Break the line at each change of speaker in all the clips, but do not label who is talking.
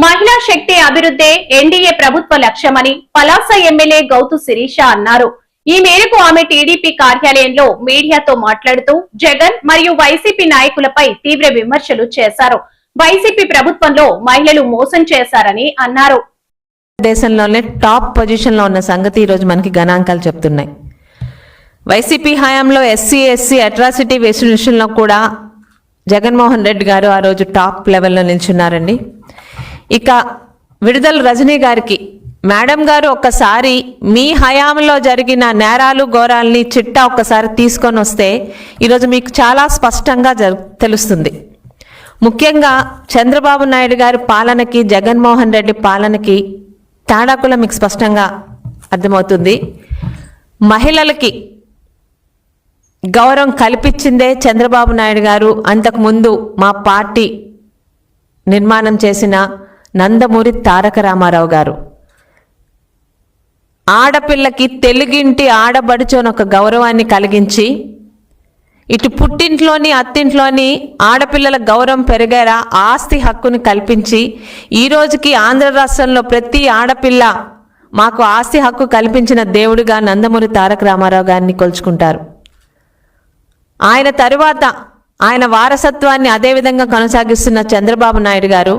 మహిళా శక్తి అభివృద్ధే ఎన్డీఏ ప్రభుత్వ లక్ష్యమని పలాస ఎమ్మెల్యే గౌతు శిరీష అన్నారు. ఈ మేరకు ఆమె టీడీపీ కార్యాలయంలో మీడియాతో మాట్లాడుతూ జగన్ మరియు వైసీపీ నాయకులపై తీవ్ర విమర్శలు చేశారు. వైసీపీ ప్రభుత్వంలో మహిళలు మోసం చేశారని అన్నారు.
దేశంలోనే టాప్ పొజిషన్ లో ఉన్న సంగతి ఈ రోజు మనకి గణాంకాలు చెప్తున్నాయి. వైసీపీ హయాంలో ఎస్సీ అట్రాసిటీ విషయంలో కూడా జగన్మోహన్ రెడ్డి గారు ఆ రోజు టాప్ లెవెల్లో నిల్చున్నారండి. ఇక విడుదల రజనీ గారికి మేడం గారు ఒక్కసారి మీ హయాంలో జరిగిన నేరాలు ఘోరాల్ని చిట్టా ఒక్కసారి తీసుకొని వస్తే ఈరోజు మీకు చాలా స్పష్టంగా తెలుస్తుంది. ముఖ్యంగా చంద్రబాబు నాయుడు గారి పాలనకి జగన్మోహన్ రెడ్డి పాలనకి తేడా కూడా మీకు స్పష్టంగా అర్థమవుతుంది. మహిళలకి గౌరవం కల్పించిందే చంద్రబాబు నాయుడు గారు. అంతకుముందు మా పార్టీ నిర్మాణం చేసిన నందమూరి తారక రామారావు గారు ఆడపిల్లకి తెలుగింటి ఆడబడుచోని ఒక గౌరవాన్ని కలిగించి ఇటు పుట్టింట్లోని అత్తింట్లోని ఆడపిల్లల గౌరవం పెరిగేలా ఆస్తి హక్కుని కల్పించి ఈ రోజుకి ఆంధ్ర రాష్ట్రంలో ప్రతి ఆడపిల్ల మాకు ఆస్తి హక్కు కల్పించిన దేవుడిగా నందమూరి తారక రామారావు గారిని కొలుచుకుంటారు. ఆయన తరువాత ఆయన వారసత్వాన్ని అదేవిధంగా కొనసాగిస్తున్న చంద్రబాబు నాయుడు గారు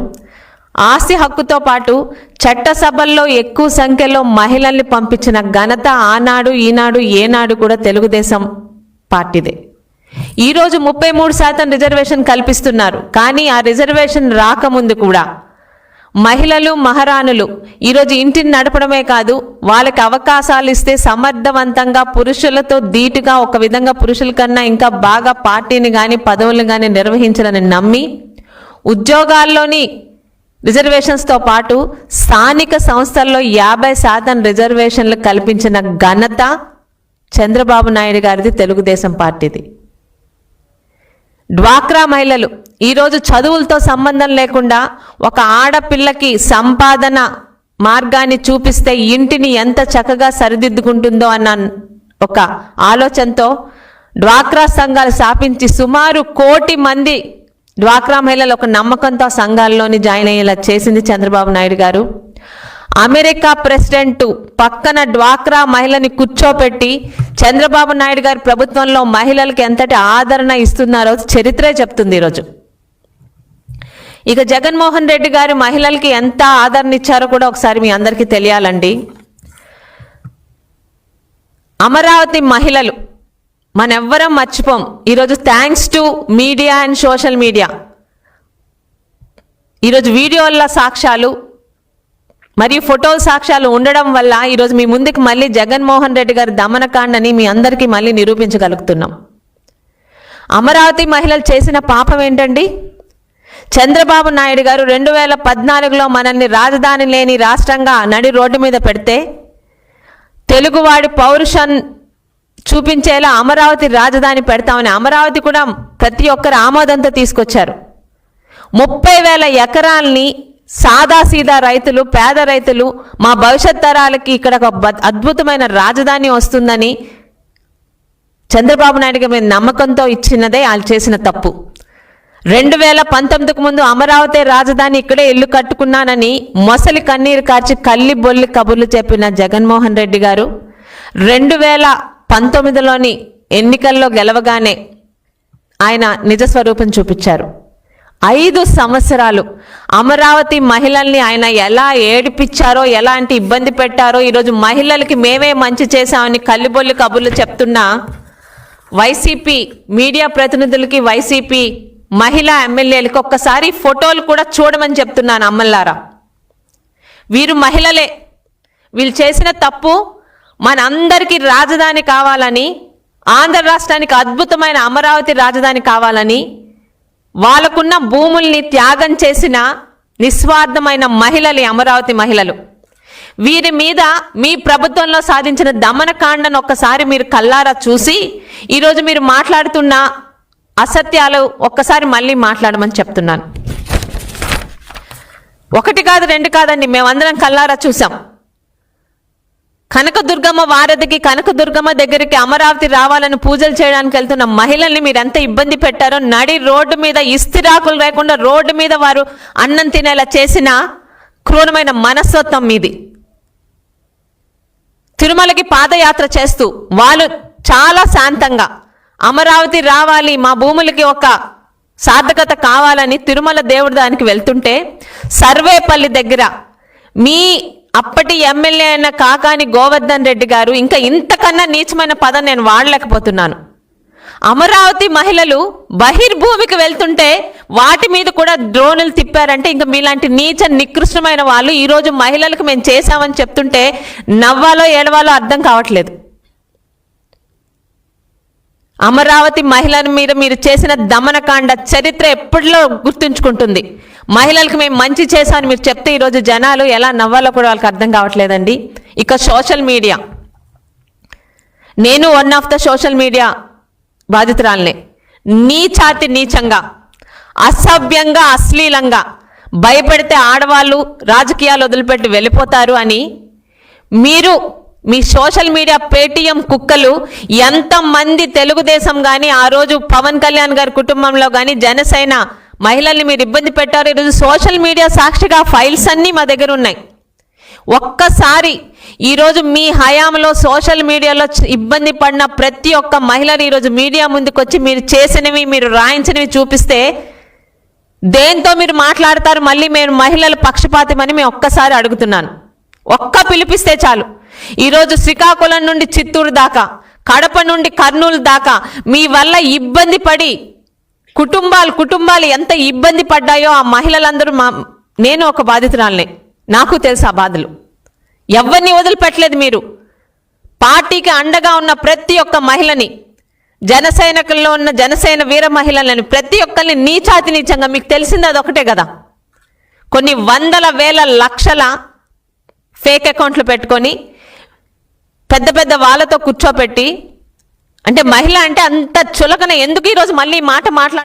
ఆస్తి హక్కుతో పాటు చట్టసభల్లో ఎక్కువ సంఖ్యలో మహిళల్ని పంపించిన ఘనత ఆనాడు ఈనాడు ఏనాడు కూడా తెలుగుదేశం పార్టీదే. ఈరోజు 33% రిజర్వేషన్ కల్పిస్తున్నారు. కానీ ఆ రిజర్వేషన్ రాకముందు కూడా మహిళలు మహారాణులు ఈరోజు ఇంటిని నడపడమే కాదు, వాళ్ళకి అవకాశాలు ఇస్తే సమర్థవంతంగా పురుషులతో ధీటుగా ఒక విధంగా పురుషుల కన్నా ఇంకా బాగా పార్టీని కానీ పదవులు కానీ నిర్వహించాలని నమ్మి ఉద్యోగాల్లోని రిజర్వేషన్స్తో పాటు స్థానిక సంస్థల్లో 50% రిజర్వేషన్లు కల్పించిన ఘనత చంద్రబాబు నాయుడు గారిది, తెలుగుదేశం పార్టీది. డ్వాక్రా మహిళలు ఈరోజు చదువులతో సంబంధం లేకుండా ఒక ఆడపిల్లకి సంపాదన మార్గాన్ని చూపిస్తే ఇంటిని ఎంత చక్కగా సరిదిద్దుకుంటుందో అన్న ఒక ఆలోచనతో డ్వాక్రా సంఘాలు స్థాపించి సుమారు 1 కోటి మంది డ్వాక్రా మహిళలు ఒక నమ్మకంతో సంఘాల్లోని జాయిన్ అయ్యేలా చేసింది చంద్రబాబు నాయుడు గారు. అమెరికా ప్రెసిడెంట్ పక్కన డ్వాక్రా మహిళని కూర్చోపెట్టి చంద్రబాబు నాయుడు గారి ప్రభుత్వంలో మహిళలకు ఎంతటి ఆదరణ ఇస్తున్నారో చరిత్రే చెప్తుంది ఈరోజు. ఇక జగన్మోహన్ రెడ్డి గారు మహిళలకి ఎంత ఆదరణ ఇచ్చారో కూడా ఒకసారి మీ అందరికీ తెలియాలండి. అమరావతి మహిళలు మనెవ్వరం మర్చిపోం. ఈరోజు thanks to media and social media ఈరోజు వీడియోల సాక్ష్యాలు మరియు ఫోటోల సాక్ష్యాలు ఉండడం వల్ల ఈరోజు మీ ముందుకు మళ్ళీ జగన్మోహన్ రెడ్డి గారి దమనకాండని మీ అందరికీ మళ్ళీ నిరూపించగలుగుతున్నాం. అమరావతి మహిళలు చేసిన పాపం ఏంటండి? చంద్రబాబు నాయుడు గారు 2014లో మనల్ని రాజధాని లేని రాష్ట్రంగా నడి రోడ్డు మీద పెడితే తెలుగువాడి పౌరుషం చూపించేలా అమరావతి రాజధాని పెడతామని అమరావతి కూడా ప్రతి ఒక్కరు ఆమోదంతో తీసుకొచ్చారు. 30,000 ఎకరాల్ని సాదాసీదా రైతులు, పేద రైతులు మా భవిష్యత్ తరాలకి ఇక్కడ ఒక అద్భుతమైన రాజధాని వస్తుందని చంద్రబాబు నాయుడు గారి నమ్మకంతో ఇచ్చినదే వాళ్ళు చేసిన తప్పు. 2019కు ముందు అమరావతి రాజధాని ఇక్కడే ఇల్లు కట్టుకున్నానని మొసలి కన్నీరు కార్చి కల్లి బొల్లి కబుర్లు చెప్పిన జగన్మోహన్ రెడ్డి గారు 2019లోని ఎన్నికల్లో గెలవగానే ఆయన నిజస్వరూపం చూపించారు. 5 సంవత్సరాలు అమరావతి మహిళల్ని ఆయన ఎలా ఏడిపించారో, ఎలాంటి ఇబ్బంది పెట్టారో ఈరోజు మహిళలకి మేమే మంచి చేశామని కల్లిబొల్లి కబుర్లు చెప్తున్న వైసీపీ మీడియా ప్రతినిధులకి, వైసీపీ మహిళా ఎమ్మెల్యేలకి ఒక్కసారి ఫోటోలు కూడా చూడమని చెప్తున్నాను. అమ్మల్లారా, వీరు మహిళలే. వీళ్ళు చేసిన తప్పు మనందరికీ రాజధాని కావాలని, ఆంధ్ర రాష్ట్రానికి అద్భుతమైన అమరావతి రాజధాని కావాలని వాళ్ళకున్న భూముల్ని త్యాగం చేసిన నిస్వార్థమైన మహిళలు అమరావతి మహిళలు. వీరి మీద మీ ప్రభుత్వంలో సాధించిన దమనకాండను ఒక్కసారి మీరు కల్లారా చూసి ఈరోజు మీరు మాట్లాడుతున్న అసత్యాలు ఒక్కసారి మళ్ళీ మాట్లాడమని చెప్తున్నాను. 1 కాదు 2 కాదండి, మేమందరం కల్లారా చూసాం. కనకదుర్గమ్మ వారధికి, కనకదుర్గమ్మ దగ్గరికి అమరావతి రావాలని పూజలు చేయడానికి వెళ్తున్న మహిళల్ని మీరు ఎంత ఇబ్బంది పెట్టారో, నడి రోడ్డు మీద ఇస్తిరాకులు లేకుండా రోడ్డు మీద వారు అన్నం తినేలా చేసిన క్రూరమైన మనస్తత్వం మీది. తిరుమలకి పాదయాత్ర చేస్తూ వాళ్ళు చాలా శాంతంగా అమరావతి రావాలి, మా భూములకి ఒక సార్థకత కావాలని తిరుమల దేవుడి దానికి వెళ్తుంటే సర్వేపల్లి దగ్గర మీ అప్పటి ఎమ్మెల్యే అయిన కాకాని గోవర్ధన్ రెడ్డి గారు ఇంకా ఇంతకన్నా నీచమైన పదం నేను వాడలేకపోతున్నాను. అమరావతి మహిళలు బహిర్భూమికి వెళ్తుంటే వాటి మీద కూడా డ్రోన్లు తిప్పారంటే ఇంకా మీలాంటి నీచ నికృష్టమైన వాళ్ళు ఈరోజు మహిళలకు మేము చేశామని చెప్తుంటే నవ్వాలో ఏడవాలో అర్థం కావట్లేదు. అమరావతి మహిళల మీద మీరు చేసిన దమనకాండ చరిత్ర ఎప్పటిలో గుర్తుంచుకుంటుంది. మహిళలకు మేము మంచి చేశామని మీరు చెప్తే ఈరోజు జనాలు ఎలా నవ్వాలో కూడా వాళ్ళకి అర్థం కావట్లేదండి. ఇక సోషల్ మీడియా, నేను one of the social media బాధితురాలనే. నీచాతి నీచంగా, అసభ్యంగా, అశ్లీలంగా భయపెడితే ఆడవాళ్ళు రాజకీయాలు వదిలిపెట్టి వెళ్ళిపోతారు అని మీరు మీ సోషల్ మీడియా పేటీఎం కుక్కలు ఎంతమంది తెలుగుదేశం కానీ ఆ రోజు పవన్ కళ్యాణ్ గారి కుటుంబంలో కానీ జనసేన మహిళల్ని మీరు ఇబ్బంది పెట్టారు. ఈరోజు సోషల్ మీడియా సాక్షిగా ఫైల్స్ అన్నీ మా దగ్గర ఉన్నాయి. ఒక్కసారి ఈరోజు మీ హయాంలో సోషల్ మీడియాలో ఇబ్బంది పడిన ప్రతి ఒక్క మహిళలు ఈరోజు మీడియా ముందుకు వచ్చి మీరు చేసినవి, మీరు రాయించినవి చూపిస్తే దేంతో మీరు మాట్లాడతారు? మళ్ళీ మేము మహిళల పక్షపాతమని మేము ఒక్కసారి అడుగుతున్నాను. ఒక్క పిలిపిస్తే చాలు. ఈరోజు శ్రీకాకుళం నుండి చిత్తూరు దాకా, కడప నుండి కర్నూలు దాకా మీ వల్ల ఇబ్బంది పడి కుటుంబాలు ఎంత ఇబ్బంది పడ్డాయో ఆ మహిళలందరూ నేను ఒక బాధితురాలనే, నాకు తెలుసు ఆ బాధలు. ఎవరిని వదిలిపెట్టలేదు మీరు. పార్టీకి అండగా ఉన్న ప్రతి ఒక్క మహిళని, జనసైనికుల్లో ఉన్న జనసేన వీర మహిళలని ప్రతి ఒక్కరిని నీచాతి నీచంగా, మీకు తెలిసింది అదొకటే కదా, కొన్ని వందల వేల లక్షల ఫేక్ అకౌంట్లు పెట్టుకొని పెద్ద పెద్ద వాళ్ళతో కూర్చోపెట్టి, అంటే మహిళ అంటే అంత చులకన ఎందుకు ఈరోజు మళ్ళీ మాట